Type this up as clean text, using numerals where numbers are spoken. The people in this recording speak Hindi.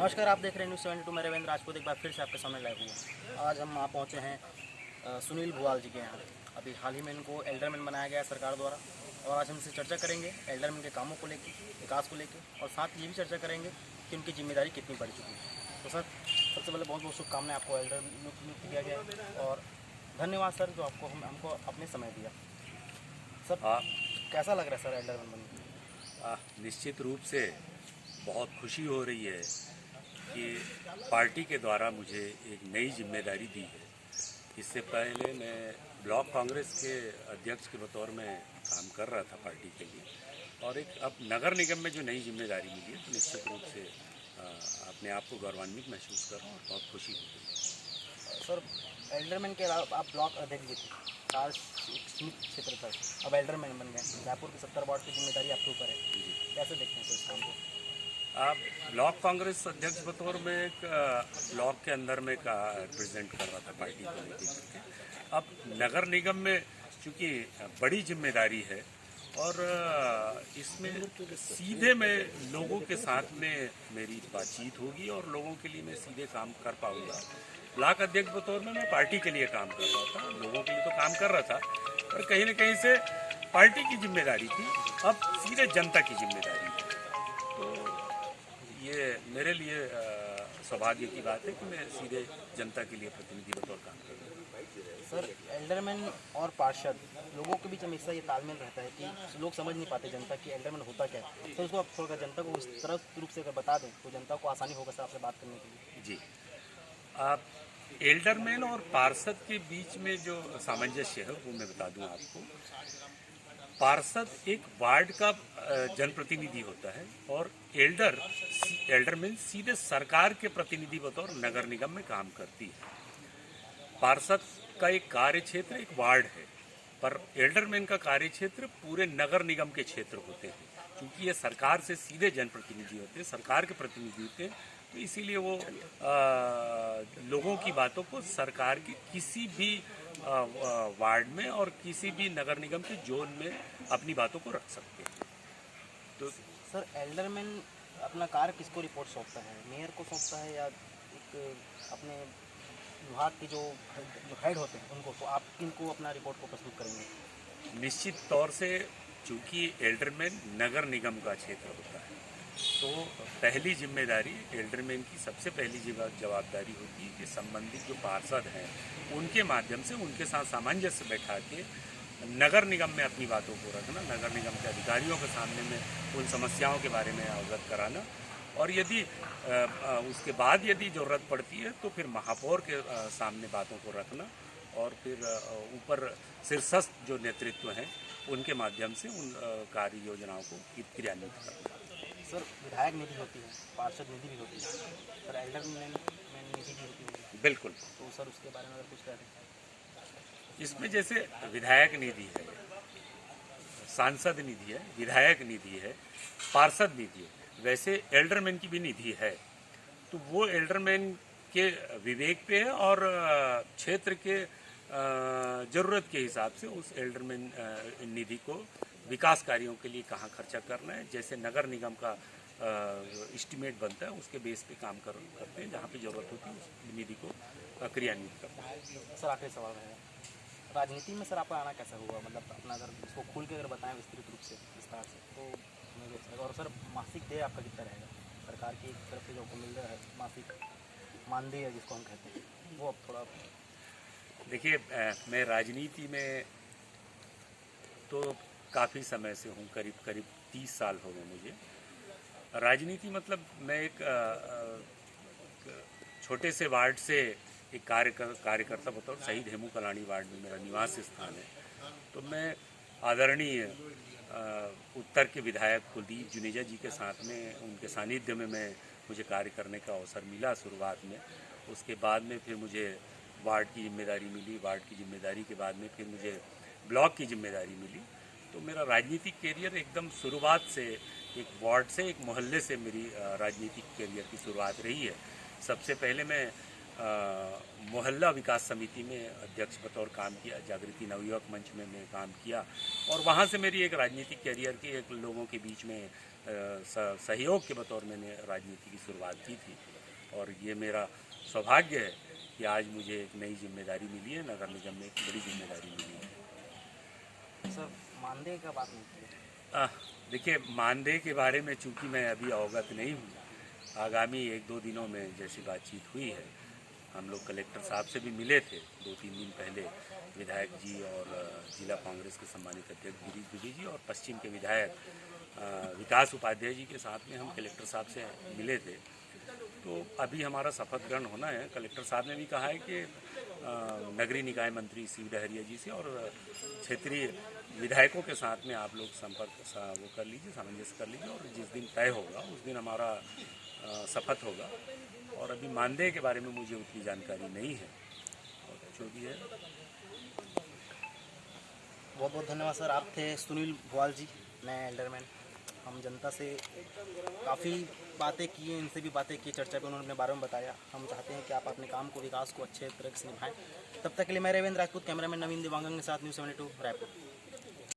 नमस्कार, आप देख रहे हैं न्यूज़ 72। मैं रविंद्र राजपूत एक बार फिर से आपके सामने लाइव हुआ। आज हम वहाँ पहुँचे हैं सुनील भुवाल जी के यहाँ। अभी हाल ही में इनको एल्डरमैन बनाया गया है सरकार द्वारा, और आज हम इनसे चर्चा करेंगे एल्डरमैन के कामों को लेकर, विकास को लेकर, और साथ ये भी चर्चा करेंगे कि उनकी जिम्मेदारी कितनी बढ़ चुकी है। तो सर, सबसे पहले बहुत बहुत शुभकामनाएं, आपको एल्डर नियुक्त किया गया है, और धन्यवाद सर जो हमको अपने समय दिया। सर, हाँ। कैसा लग रहा है सर एल्डरमैन बनने? निश्चित रूप से बहुत खुशी हो रही है कि पार्टी के द्वारा मुझे एक नई जिम्मेदारी दी है। इससे पहले मैं ब्लॉक कांग्रेस के अध्यक्ष के बतौर में काम कर रहा था पार्टी के लिए, और एक अब नगर निगम में जो नई जिम्मेदारी मिली है तो निश्चित रूप से अपने आप को गौरवान्वित महसूस कर रहा हूँ और बहुत खुशी हो रही है। सर, एल्डरमैन के अलावा आप ब्लॉक अध्यक्ष भी थे, चार सीमित क्षेत्र तक, अब एल्डरमैन बन गए। जयपुर के 70 वार्ड की जिम्मेदारी आपके ऊपर है, कैसे देखते हैं सर इस काम को? आप ब्लॉक कांग्रेस अध्यक्ष बतौर में एक ब्लॉक के अंदर में का रिप्रेजेंट कर रहा था पार्टी को लेकर करके। अब नगर निगम में चूँकि बड़ी जिम्मेदारी है और इसमें सीधे मैं लोगों के साथ में मेरी बातचीत होगी और लोगों के लिए मैं सीधे काम कर पाऊंगा। ब्लॉक अध्यक्ष बतौर में मैं पार्टी के लिए काम कर रहा था, लोगों के लिए तो काम कर रहा था, पर कहीं न कहीं से पार्टी की जिम्मेदारी थी, अब सीधे जनता की जिम्मेदारी है। तो ये मेरे लिए सौभाग्य की बात है कि मैं सीधे जनता के लिए प्रतिनिधि बतौर काम कर रहा हूँ। सर, एल्डरमैन और पार्षद लोगों के बीच हमेशा ये तालमेल रहता है कि लोग समझ नहीं पाते जनता की एल्डरमैन होता क्या है। तो उसको आप थोड़ा जनता को इस तरह रूप से अगर बता दें तो जनता को आसानी होगा सर आपसे बात करने के लिए। जी, आप एल्डरमैन और पार्षद के बीच में जो सामंजस्य है वो मैं बता दूं आपको। पार्षद एक वार्ड का जनप्रतिनिधि होता है और एल्डरमैन सीधे सरकार के प्रतिनिधि बतौर नगर निगम में काम करती है। पार्षद का एक कार्य क्षेत्र एक वार्ड है, पर एल्डरमैन का कार्य क्षेत्र पूरे नगर निगम के क्षेत्र होते हैं। क्योंकि ये सरकार से सीधे जनप्रतिनिधि होते हैं, सरकार के प्रतिनिधि होते हैं, तो इसीलिए वो लोगों की बातों को सरकार के किसी भी वार्ड में और किसी भी नगर निगम के जोन में अपनी बातों को रख सकते हैं। तो सर, एल्डरमैन अपना कार्य किसको रिपोर्ट सौंपता है? मेयर को सौंपता है या एक अपने विभाग के जो हेड होते हैं उनको? तो आप किनको अपना रिपोर्ट को प्रस्तुत करेंगे? निश्चित तौर से चूंकि एल्डरमैन नगर निगम का क्षेत्र होता है, तो पहली जिम्मेदारी एल्डरमैन की सबसे पहली जवाबदारी होती है कि संबंधित जो पार्षद हैं उनके माध्यम से उनके साथ सामंजस्य बैठा के नगर निगम में अपनी बातों को रखना, नगर निगम के अधिकारियों के सामने में उन समस्याओं के बारे में अवगत कराना, और यदि उसके बाद यदि ज़रूरत पड़ती है तो फिर महापौर के सामने बातों को रखना, और फिर ऊपर शीर्षस्थ जो नेतृत्व हैं उनके माध्यम से उन कार्य योजनाओं को क्रियान्वित करना। सर, विधायक निधि होती है, पार्षद निधि भी होती है, सर एल्डरमैन निधि भी होती है। बिल्कुल। तो सर उसके बारे में अगर कुछ कह दें। इसमें जैसे विधायक निधि है, सांसद निधि है, विधायक निधि है, पार्षद निधि है, वैसे एल्डरमैन की भी निधि है। तो वो एल्डरमैन के विवेक पे है और क्षेत्र के ज़रूरत के हिसाब से उस एल्डरमैन निधि को विकास कार्यों के लिए कहाँ खर्चा करना है, जैसे नगर निगम का एस्टिमेट बनता है उसके बेस पे काम करते हैं, जहाँ पे ज़रूरत होती है उस निधि को क्रियान्वित करते हैं। सर, आखिरी सवाल है, राजनीति में सर आपका आना कैसा हुआ? मतलब अपना अगर इसको खोल के अगर बताएं विस्तृत रूप से, विस्तार से, तो मुझे अच्छा लगा। और सर, मासिक देय आपका कितना रहेगा? सरकार की तरफ से जो आपको मिल रहा है मासिक मानदेय जिसको हम कहते हैं, वो अब थोड़ा। देखिए, मैं राजनीति में तो काफ़ी समय से हूँ, करीब करीब 30 साल हो गए मुझे। राजनीति मतलब मैं एक छोटे से वार्ड से एक कार्यकर्ता बतौर शहीद हेमू कलानी वार्ड में मेरा निवास स्थान है। तो मैं आदरणीय उत्तर के विधायक कुलदीप जुनेजा जी के साथ में उनके सानिध्य में मुझे कार्य करने का अवसर मिला शुरुआत में। उसके बाद में फिर मुझे वार्ड की जिम्मेदारी मिली, वार्ड की जिम्मेदारी के बाद में फिर मुझे ब्लॉक की जिम्मेदारी मिली। तो मेरा राजनीतिक करियर एकदम शुरुआत से एक वार्ड से, एक मोहल्ले से मेरी राजनीतिक करियर की शुरुआत रही है। सबसे पहले मैं मोहल्ला विकास समिति में अध्यक्ष बतौर काम किया, जागृति नवयुवक मंच में मैं काम किया, और वहाँ से मेरी एक राजनीतिक करियर की एक लोगों के बीच में सहयोग के बतौर मैंने राजनीति की शुरुआत की थी। और ये मेरा सौभाग्य है कि आज मुझे एक नई जिम्मेदारी मिली है, नगर निगम में एक बड़ी जिम्मेदारी मिली है। सर मानदेय का बात नहीं की। देखिए, मानदेय के बारे में चूंकि मैं अभी अवगत नहीं हूँ, आगामी 1-2 दिनों में जैसी बातचीत हुई है, हम लोग कलेक्टर साहब से भी मिले थे 2-3 दिन पहले, विधायक जी और जिला कांग्रेस के सम्मानित अध्यक्ष गिरीश द्विवेदी जी और पश्चिम के विधायक विकास उपाध्याय जी के साथ में हम कलेक्टर साहब से मिले थे। तो अभी हमारा शपथ ग्रहण होना है। कलेक्टर साहब ने भी कहा है कि नगरीय निकाय मंत्री शिव डहरिया जी से और क्षेत्रीय विधायकों के साथ में आप लोग संपर्क वो कर लीजिए, सामंजस्य कर लीजिए, और जिस दिन तय होगा उस दिन हमारा शपथ होगा। और अभी मानदेय के बारे में मुझे उतनी जानकारी नहीं है, और जो भी है। बहुत बहुत धन्यवाद सर। आप थे सुनील भुआल जी, नए एल्डरमैन। हम जनता से काफ़ी बातें की, इनसे भी बातें की, चर्चा भी उन्होंने अपने बारे में बताया। हम चाहते हैं कि आप अपने काम को, विकास को अच्छे तरह से निभाएं। तब तक के लिए मैं रविंद्र राजपूत, कैमरामैन नवीन दिवांगन के साथ, न्यूज़ 72 रायपुर।